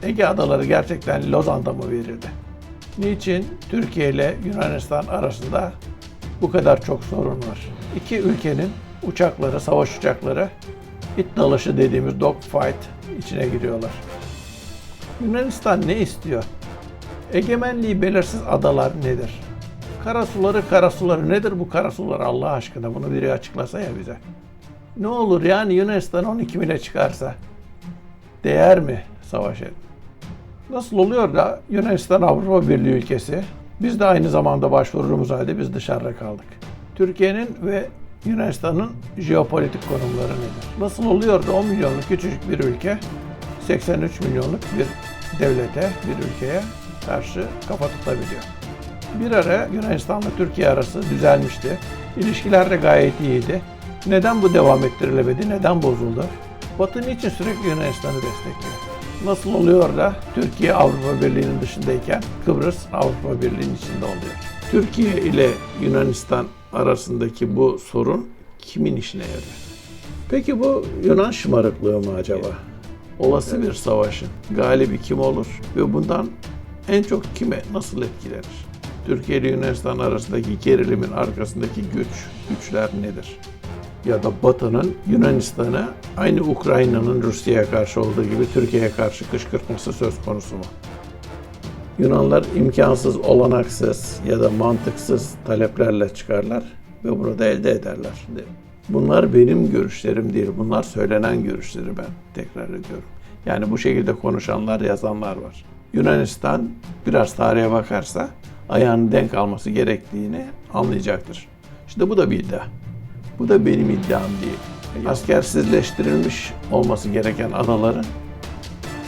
Ege adaları gerçekten Lozan'da mı verildi? Niçin Türkiye ile Yunanistan arasında bu kadar çok sorun var? İki ülkenin uçakları, savaş uçakları it dalaşı dediğimiz dogfight içine giriyorlar. Yunanistan ne istiyor? Egemenliği belirsiz adalar nedir? Karasuları nedir bu karasular Allah aşkına? Bunu biri açıklasa ya bize. Ne olur yani Yunanistan 12 mile çıkarsa değer mi savaş et? Nasıl oluyor da Yunanistan Avrupa Birliği ülkesi? Biz de aynı zamanda başvurduğumuz halde biz dışarıda kaldık. Türkiye'nin ve Yunanistan'ın jeopolitik konumları nedir? Nasıl oluyor da 10 milyonluk küçücük bir ülke 83 milyonluk bir devlete, bir ülkeye karşı kafa tutabiliyor? Bir ara Yunanistan'la Türkiye arası düzelmişti. İlişkiler de gayet iyiydi. Neden bu devam ettirilemedi? Neden bozuldu? Batı niçin sürekli Yunanistan'ı destekliyor? Nasıl oluyor da Türkiye Avrupa Birliği'nin dışındayken Kıbrıs Avrupa Birliği'nin içinde oluyor? Türkiye ile Yunanistan arasındaki bu sorun kimin işine yarıyor? Peki bu Yunan şımarıklığı mı acaba? Olası bir savaşın galibi kim olur ve bundan en çok kime nasıl etkilenir? Türkiye ile Yunanistan arasındaki gerilimin arkasındaki güçler nedir? Ya da Batı'nın Yunanistan'ı aynı Ukrayna'nın Rusya'ya karşı olduğu gibi Türkiye'ye karşı kışkırtması söz konusu mu? Yunanlar imkansız, olanaksız ya da mantıksız taleplerle çıkarlar ve bunu da elde ederler. Bunlar benim görüşlerim değil, bunlar söylenen görüşleri ben tekrar ediyorum. Yani bu şekilde konuşanlar, yazanlar var. Yunanistan biraz tarihe bakarsa ayağının denk alması gerektiğini anlayacaktır. İşte bu da bir iddia. Bu da benim iddiam değil. Askersizleştirilmiş olması gereken adaların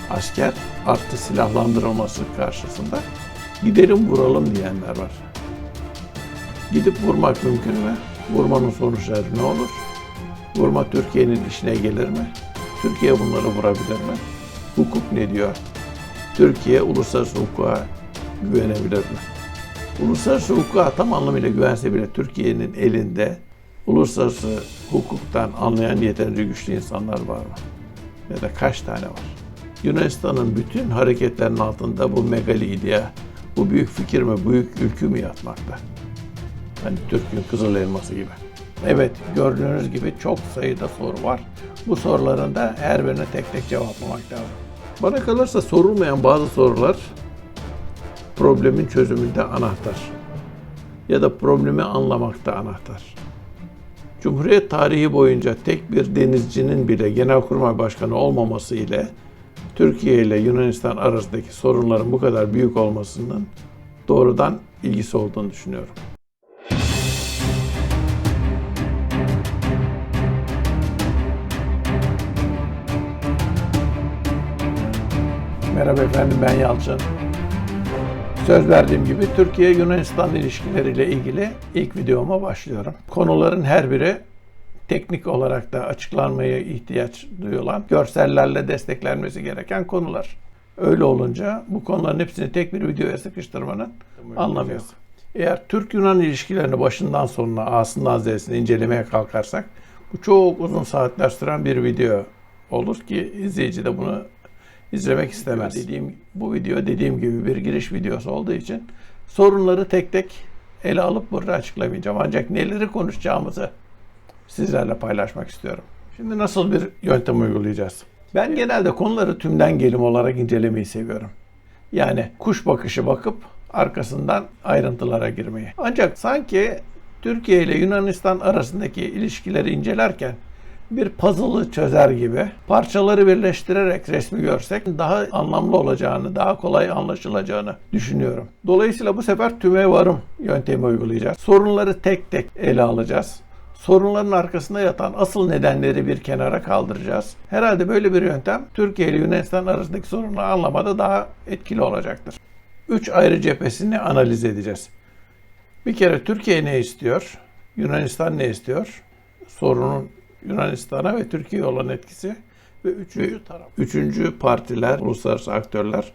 asker artı silahlandırılması karşısında gidelim vuralım diyenler var. Gidip vurmak mümkün mü? Vurmanın sonuçları ne olur? Vurma Türkiye'nin işine gelir mi? Türkiye bunları vurabilir mi? Hukuk ne diyor? Türkiye uluslararası hukuka güvenebilir mi? Uluslararası hukuka tam anlamıyla güvense bile Türkiye'nin elinde uluslararası hukuktan anlayan yeterince güçlü insanlar var mı? Ya da kaç tane var? Yunanistan'ın bütün hareketlerinin altında bu megali idea, bu büyük fikir mi, büyük ülkü mü yatmakta? Hani Türk'ün Kızıl Elması gibi. Evet, gördüğünüz gibi çok sayıda soru var. Bu soruların da her birine tek tek cevaplamak lazım. Bana kalırsa sorulmayan bazı sorular problemin çözümünde anahtar. Ya da problemi anlamakta anahtar. Cumhuriyet tarihi boyunca tek bir denizcinin bile Genelkurmay Başkanı olmaması ile Türkiye ile Yunanistan arasındaki sorunların bu kadar büyük olmasının doğrudan ilgisi olduğunu düşünüyorum. Merhaba efendim, ben Yalçın. Söz verdiğim gibi Türkiye-Yunanistan ilişkileriyle ilgili ilk videoma başlıyorum. Konuların her biri teknik olarak da açıklanmaya ihtiyaç duyulan, görsellerle desteklenmesi gereken konular. Öyle olunca bu konuların hepsini tek bir videoya sıkıştırmanın anlamı yok. Eğer Türk-Yunan ilişkilerini başından sonuna, A'sından Z'sine incelemeye kalkarsak bu çok uzun saatler süren bir video olur ki izleyici de bunu izlemek istemez. Bu video dediğim gibi bir giriş videosu olduğu için sorunları tek tek ele alıp burada açıklamayacağım. Ancak neleri konuşacağımızı sizlerle paylaşmak istiyorum. Şimdi nasıl bir yöntem uygulayacağız? Ben genelde konuları tümden gelim olarak incelemeyi seviyorum. Yani kuş bakışı bakıp arkasından ayrıntılara girmeyi. Ancak sanki Türkiye ile Yunanistan arasındaki ilişkileri incelerken bir puzzle'ı çözer gibi parçaları birleştirerek resmi görsek daha anlamlı olacağını, daha kolay anlaşılacağını düşünüyorum. Dolayısıyla bu sefer tüme varım yöntemi uygulayacağız. Sorunları tek tek ele alacağız. Sorunların arkasında yatan asıl nedenleri bir kenara kaldıracağız. Herhalde böyle bir yöntem Türkiye ile Yunanistan arasındaki sorunları anlamada daha etkili olacaktır. 3 ayrı cephesini analiz edeceğiz. Bir kere Türkiye ne istiyor? Yunanistan ne istiyor? Sorunun Yunanistan'a ve Türkiye'ye olan etkisi ve üçüncü partiler, uluslararası aktörler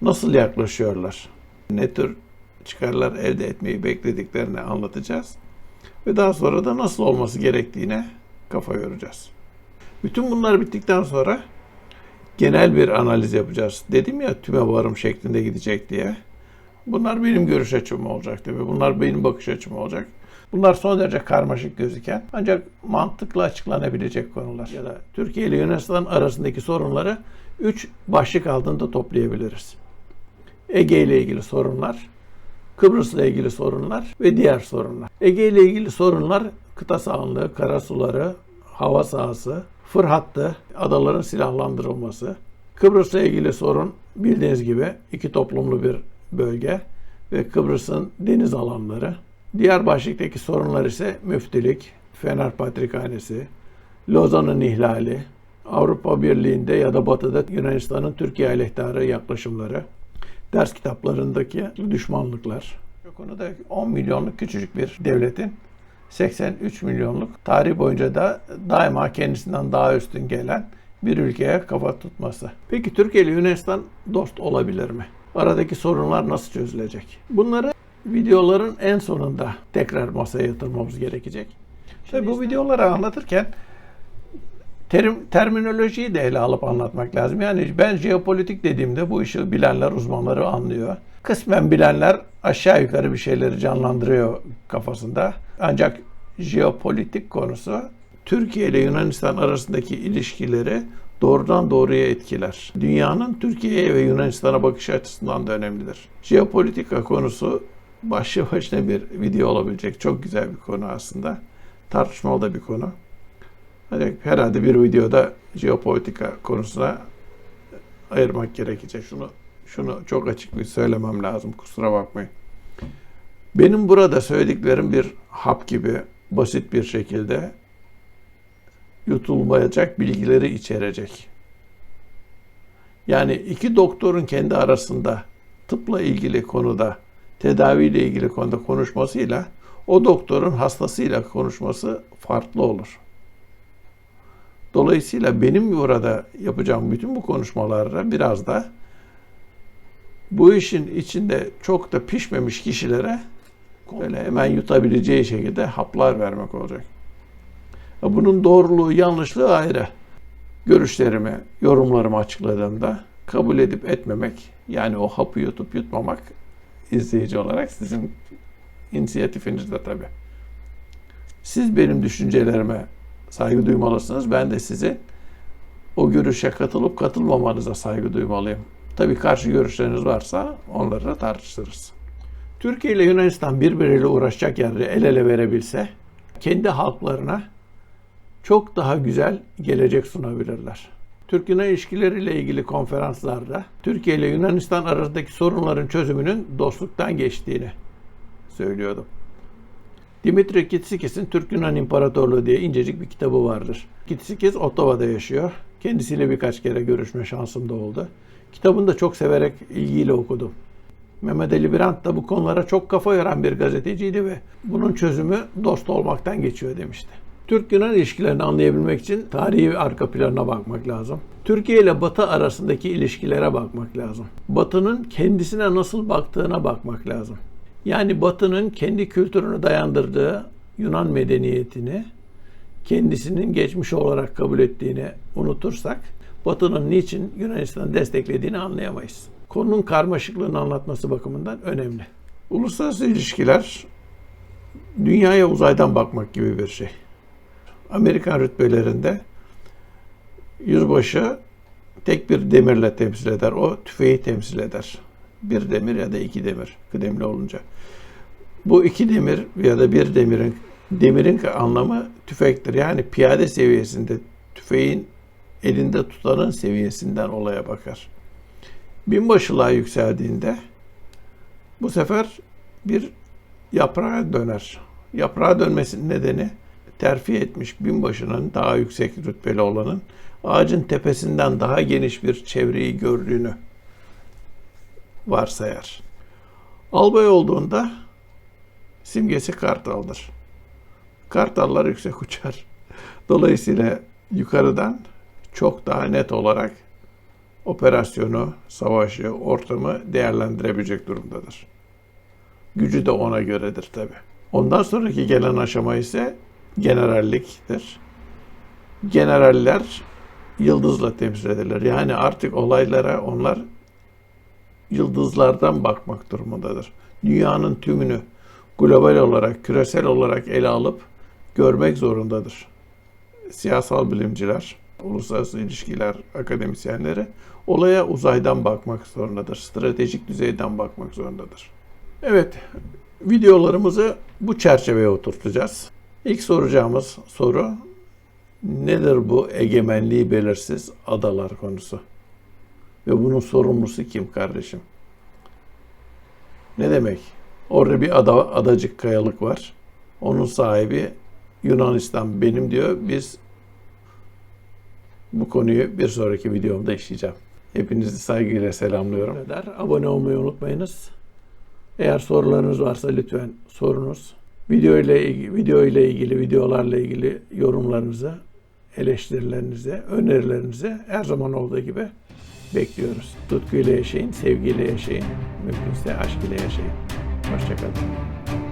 nasıl yaklaşıyorlar? Ne tür çıkarlar elde etmeyi beklediklerini anlatacağız. Ve daha sonra da nasıl olması gerektiğine kafa yoracağız. Bütün bunlar bittikten sonra genel bir analiz yapacağız. Dedim ya tüme varım şeklinde gidecek diye. Bunlar benim görüş açım olacak tabii. Bunlar benim bakış açım olacak. Bunlar son derece karmaşık gözüken ancak mantıklı açıklanabilecek konular. Ya da Türkiye ile Yunanistan arasındaki sorunları 3 başlık altında toplayabiliriz. Ege ile ilgili sorunlar, Kıbrıs'la ilgili sorunlar ve diğer sorunlar. Ege ile ilgili sorunlar kıta sahanlığı, karasuları, hava sahası, fır hattı, adaların silahlandırılması. Kıbrıs'la ilgili sorun bildiğiniz gibi iki toplumlu bir bölge ve Kıbrıs'ın deniz alanları. Diğer başlıktaki sorunlar ise müftülük, Fener Patrikhanesi, Lozan'ın ihlali, Avrupa Birliği'nde ya da Batı'da Yunanistan'ın Türkiye aleyhtarı yaklaşımları, ders kitaplarındaki düşmanlıklar. Bu konuda 10 milyonluk küçücük bir devletin 83 milyonluk tarih boyunca da daima kendisinden daha üstün gelen bir ülkeye kafa tutması. Peki Türkiye ile Yunanistan dost olabilir mi? Aradaki sorunlar nasıl çözülecek? Bunları videoların en sonunda tekrar masaya yatırmamız gerekecek. Tabii bu videoları anlatırken terminolojiyi de ele alıp anlatmak lazım. Yani ben jeopolitik dediğimde bu işi bilenler, uzmanları anlıyor. Kısmen bilenler aşağı yukarı bir şeyleri canlandırıyor kafasında. Ancak jeopolitik konusu Türkiye ile Yunanistan arasındaki ilişkileri doğrudan doğruya etkiler. Dünyanın Türkiye'ye ve Yunanistan'a bakış açısından da önemlidir. Jeopolitika konusu başlı başına bir video olabilecek çok güzel bir konu aslında. Tartışmalı da bir konu. Hani herhalde bir videoda jeopolitika konusuna ayırmak gerekecek. Şunu çok açık bir söylemem lazım. Kusura bakmayın. Benim burada söylediklerim bir hap gibi basit bir şekilde yutulmayacak bilgileri içerecek. Yani iki doktorun kendi arasında tıpla ilgili konuda, tedaviyle ilgili konuda konuşmasıyla o doktorun hastasıyla konuşması farklı olur. Dolayısıyla benim burada yapacağım bütün bu konuşmalarda biraz da bu işin içinde çok da pişmemiş kişilere böyle hemen yutabileceği şekilde haplar vermek olacak. Bunun doğruluğu, yanlışlığı ayrı. Görüşlerimi, yorumlarımı açıkladığımda kabul edip etmemek, yani o hapı yutup yutmamak izleyici olarak sizin inisiyatifinizde tabii. Siz benim düşüncelerime saygı duymalısınız. Ben de sizin o görüşe katılıp katılmamanıza saygı duymalıyım. Tabii karşı görüşleriniz varsa onları da tartışırız. Türkiye ile Yunanistan birbiriyle uğraşacak yerde el ele verebilse kendi halklarına çok daha güzel gelecek sunabilirler. Türk-Yunan ilişkileriyle ilgili konferanslarda Türkiye ile Yunanistan arasındaki sorunların çözümünün dostluktan geçtiğini söylüyordum. Dimitri Kitsikis'in Türk-Yunan İmparatorluğu diye incecik bir kitabı vardır. Kitsikis Ottawa'da yaşıyor. Kendisiyle birkaç kere görüşme şansım da oldu. Kitabını da çok severek, ilgiyle okudum. Mehmet Ali Birant da bu konulara çok kafa yoran bir gazeteciydi ve bunun çözümü dost olmaktan geçiyor demişti. Türk-Yunan ilişkilerini anlayabilmek için tarihi arka planına bakmak lazım. Türkiye ile Batı arasındaki ilişkilere bakmak lazım. Batı'nın kendisine nasıl baktığına bakmak lazım. Yani Batı'nın kendi kültürünü dayandırdığı Yunan medeniyetini kendisinin geçmiş olarak kabul ettiğini unutursak Batı'nın niçin Yunanistan'ı desteklediğini anlayamayız. Konunun karmaşıklığını anlatması bakımından önemli. Uluslararası ilişkiler dünyaya uzaydan bakmak gibi bir şey. Amerikan rütbelerinde yüzbaşı tek bir demirle temsil eder. O tüfeği temsil eder. Bir demir ya da iki demir kıdemli olunca. Bu iki demir ya da bir demirin anlamı tüfektir. Yani piyade seviyesinde tüfeğin elinde tutanın seviyesinden olaya bakar. Binbaşılığa yükseldiğinde bu sefer bir yaprağa döner. Yaprağa dönmesinin nedeni terfi etmiş binbaşının daha yüksek rütbeli olanın ağacın tepesinden daha geniş bir çevreyi gördüğünü varsayar. Albay olduğunda simgesi kartaldır. Kartallar yüksek uçar. Dolayısıyla yukarıdan çok daha net olarak operasyonu, savaşı, ortamı değerlendirebilecek durumdadır. Gücü de ona göredir tabii. Ondan sonraki gelen aşama ise generalliktir. Generaller yıldızla temsil ederler. Yani artık olaylara onlar yıldızlardan bakmak durumundadır. Dünyanın tümünü global olarak, küresel olarak ele alıp görmek zorundadır. Siyasal bilimciler, uluslararası ilişkiler akademisyenleri olaya uzaydan bakmak zorundadır. Stratejik düzeyden bakmak zorundadır. Evet, videolarımızı bu çerçeveye oturtacağız. İlk soracağımız soru, nedir bu egemenliği belirsiz adalar konusu? Ve bunun sorumlusu kim kardeşim? Ne demek? Orada bir adacık kayalık var. Onun sahibi Yunanistan benim diyor. Biz bu konuyu bir sonraki videomda işleyeceğim. Hepinizi saygıyla selamlıyorum. Abone olmayı unutmayınız. Eğer sorularınız varsa lütfen sorunuz. Video ile ilgili, videolarla ilgili yorumlarınızı, eleştirilerinizi, önerilerinizi her zaman olduğu gibi bekliyoruz. Tutkuyla yaşayın, sevgiyle yaşayın, mümkünse aşk ile yaşayın. Hoşça kalın.